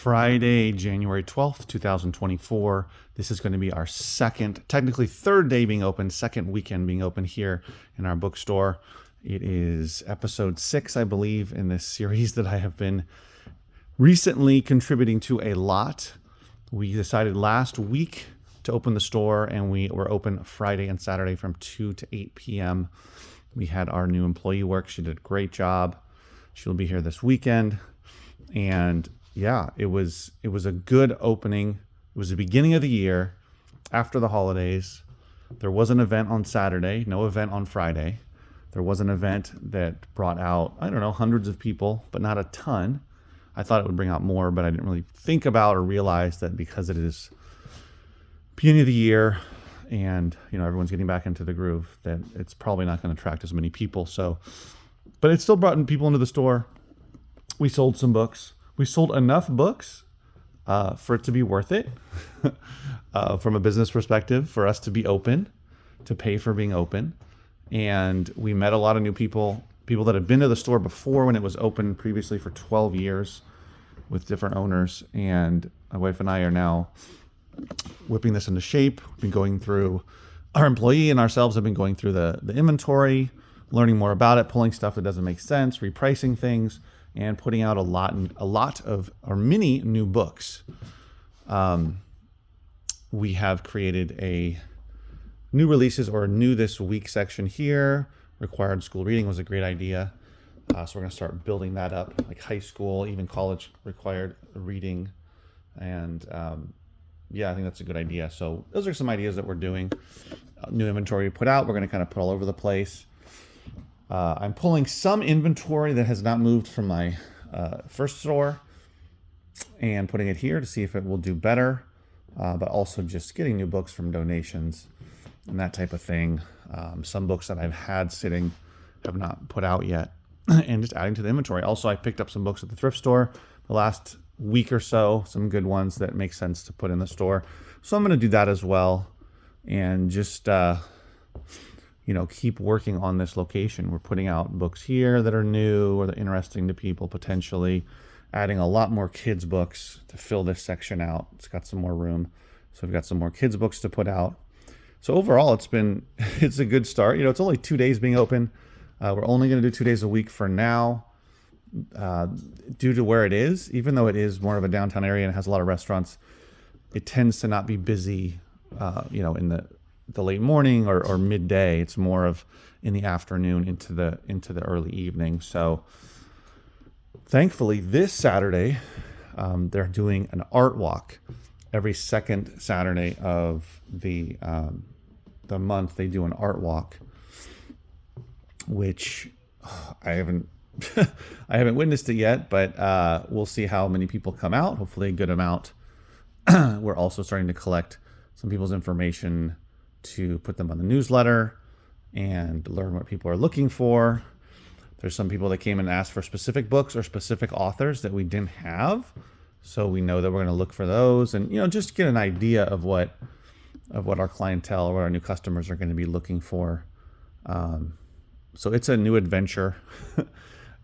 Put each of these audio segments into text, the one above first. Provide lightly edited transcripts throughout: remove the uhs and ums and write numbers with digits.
Friday, January 12th, 2024. This is going to be our second, technically third day being open, second weekend being open here in our bookstore. It is episode 6, I believe, in this series that I have been recently contributing to a lot. We decided last week to open the store, and we were open Friday and Saturday from 2 to 8 p.m. We had our new employee work. She did a great job. She'll be here this weekend. And yeah, it was a good opening. It was the beginning of the year, after the holidays. There was an event on Saturday, no event on Friday. There was an event that brought out, hundreds of people, but not a ton. I thought it would bring out more, but I didn't really think about or realize that because it is beginning of the year and, everyone's getting back into the groove, that it's probably not going to attract as many people. So, but it still brought people into the store. We sold some books. We sold enough books for it to be worth it from a business perspective, for us to be open, to pay for being open. And we met a lot of new people that had been to the store before when it was open previously for 12 years with different owners. And my wife and I are now whipping this into shape. We've been going through, our employee and ourselves have been going through the inventory, learning more about it, pulling stuff that doesn't make sense, repricing things, and putting out many new books. We have created a new releases or a new this week section here. Required school reading was a great idea. So we're going to start building that up, like high school, even college required reading. And I think that's a good idea. So those are some ideas that we're doing. New inventory we put out, we're going to kind of put all over the place. I'm pulling some inventory that has not moved from my first store and putting it here to see if it will do better, but also just getting new books from donations and that type of thing. Some books that I've had sitting have not put out yet, and just adding to the inventory. Also, I picked up some books at the thrift store the last week or so, some good ones that make sense to put in the store. So I'm going to do that as well, and just keep working on this location. We're putting out books here that are new or that are interesting to people, potentially adding a lot more kids books to fill this section out. It's got some more room. So we've got some more kids books to put out. So overall, it's a good start. It's only 2 days being open. We're only going to do 2 days a week for now, due to where it is. Even though it is more of a downtown area and has a lot of restaurants, it tends to not be busy, in the late morning or midday. It's more of in the afternoon into the early evening. So thankfully this Saturday, they're doing an art walk every second Saturday of the month. They do an art walk, which I haven't witnessed it yet, but we'll see how many people come out. Hopefully a good amount. We're also starting to collect some people's information to put them on the newsletter and learn what people are looking for. There's some people that came and asked for specific books or specific authors that we didn't have. So we know that we're going to look for those and, just get an idea of what our clientele or what our new customers are going to be looking for. So it's a new adventure.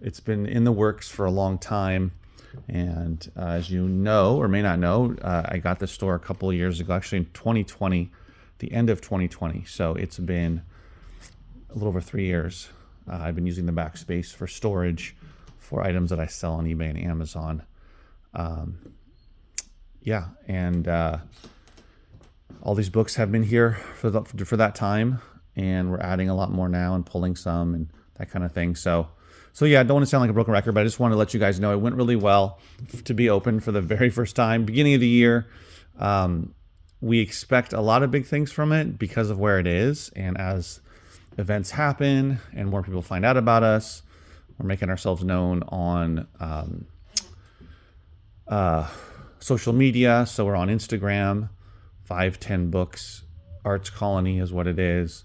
It's been in the works for a long time. And as you know, or may not know, I got this store a couple of years ago, actually in 2020, the end of 2020. So it's been a little over 3 years. I've been using the back space for storage for items that I sell on eBay and Amazon. And all these books have been here for that time, and we're adding a lot more now and pulling some and that kind of thing. So yeah, I don't want to sound like a broken record, but I just want to let you guys know it went really well to be open for the very first time, beginning of the year. We expect a lot of big things from it because of where it is. And as events happen and more people find out about us, we're making ourselves known on social media. So we're on Instagram, 510 Books, Arts Colony is what it is.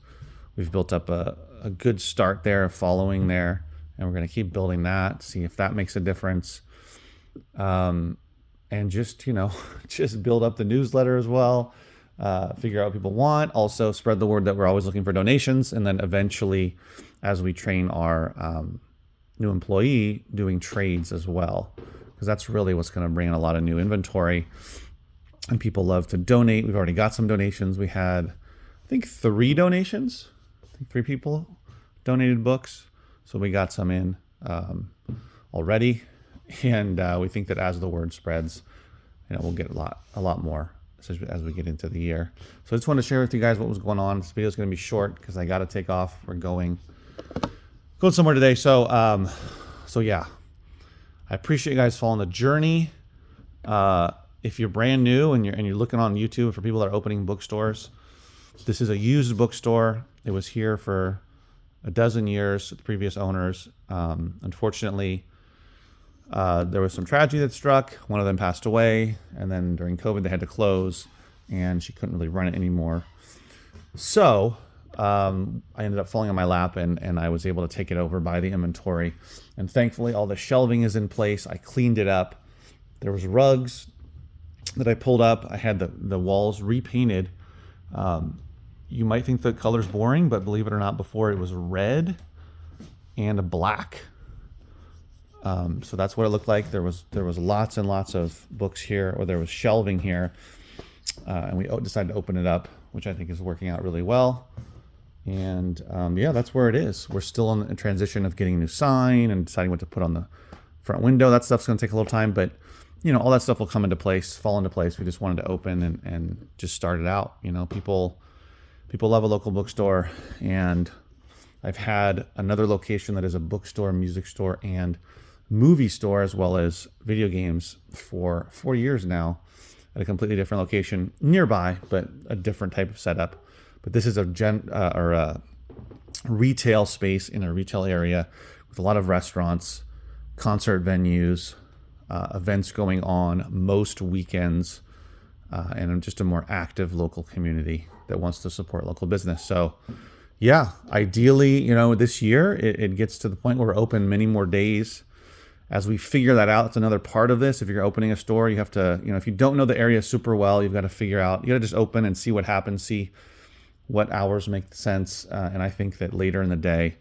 We've built up a good start there, following there, and we're going to keep building that, see if that makes a difference. And just build up the newsletter as well, figure out what people want, also spread the word that we're always looking for donations, and then eventually, as we train our new employee, doing trades as well, because that's really what's going to bring in a lot of new inventory. And people love to donate. We've already got some donations. We had, I think, 3 donations. I think 3 people donated books. So we got some in already. And we think that as the word spreads, we'll get a lot more as we get into the year. So I just wanted to share with you guys what was going on. This video is going to be short because I got to take off. We're going somewhere today. So yeah, I appreciate you guys following the journey. If you're brand new and you're looking on YouTube for people that are opening bookstores, this is a used bookstore. It was here for a dozen years, the previous owners. Unfortunately, there was some tragedy that struck. One of them passed away, and then during COVID, they had to close, and she couldn't really run it anymore. So I ended up falling on my lap, and I was able to take it over, buy the inventory. And thankfully, all the shelving is in place. I cleaned it up. There was rugs that I pulled up. I had the walls repainted. You might think the color's boring, but believe it or not, before it was red and a black. So that's what it looked like. There was lots and lots of books here, or there was shelving here, and we decided to open it up, which I think is working out really well. And yeah, that's where it is. We're still in the transition of getting a new sign and deciding what to put on the front window. That stuff's going to take a little time, but all that stuff will come into place, fall into place. We just wanted to open and just start it out. People love a local bookstore, and I've had another location that is a bookstore, music store, and movie store, as well as video games for 4 years now at a completely different location nearby, but a different type of setup. But this is a retail space in a retail area with a lot of restaurants, concert venues, events going on most weekends, and just a more active local community that wants to support local business. So yeah, ideally, this year it gets to the point where we're open many more days. As we figure that out, it's another part of this. If you're opening a store, you have to, if you don't know the area super well, you've got to figure out, you got to just open and see what happens, see what hours make sense. And I think that later in the day,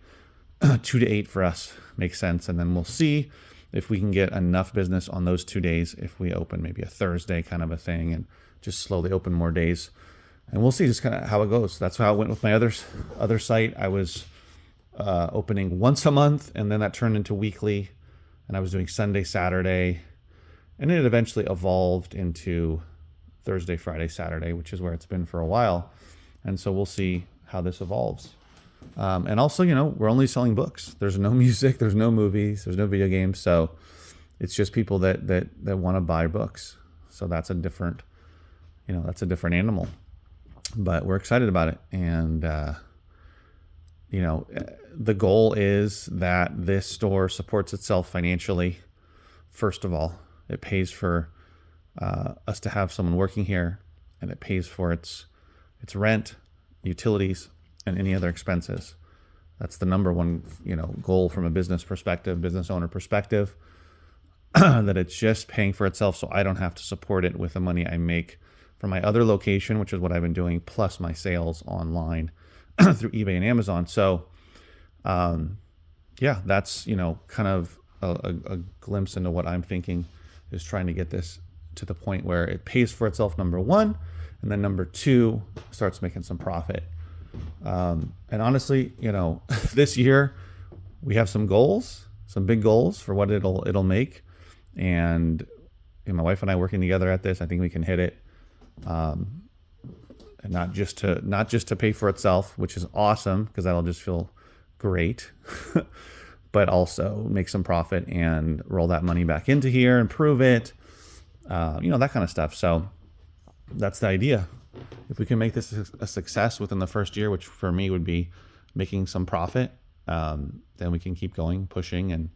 2 to 8 for us makes sense. And then we'll see if we can get enough business on those 2 days, if we open maybe a Thursday kind of a thing and just slowly open more days. And we'll see just kind of how it goes. That's how it went with my other site. I was opening once a month, and then that turned into weekly. And I was doing Sunday, Saturday, and it eventually evolved into Thursday, Friday, Saturday, which is where it's been for a while. And so we'll see how this evolves. And also, we're only selling books. There's no music, there's no movies, there's no video games. So it's just people that want to buy books. So that's a different animal. But we're excited about it. And, the goal is that this store supports itself financially. First of all, it pays for us to have someone working here, and it pays for its rent, utilities, and any other expenses. That's the number one, goal from a business owner perspective, that it's just paying for itself, so I don't have to support it with the money I make from my other location, which is what I've been doing, plus my sales online through eBay and Amazon. So yeah, that's, kind of a glimpse into what I'm thinking, is trying to get this to the point where it pays for itself, number one, and then number two, starts making some profit. And honestly, this year we have some goals, some big goals for what it'll make. And my wife and I working together at this, I think we can hit it. And not just to pay for itself, which is awesome, because that'll just feel great, but also make some profit and roll that money back into here, improve it, that kind of stuff. So that's the idea. If we can make this a success within the first year, which for me would be making some profit, then we can keep going, pushing, and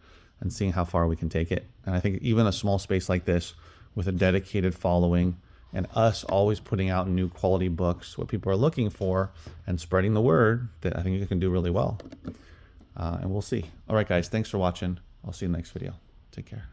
seeing how far we can take it. And I think even a small space like this with a dedicated following, and us always putting out new quality books, what people are looking for, and spreading the word, that I think you can do really well. And we'll see. All right, guys, thanks for watching. I'll see you in the next video. Take care.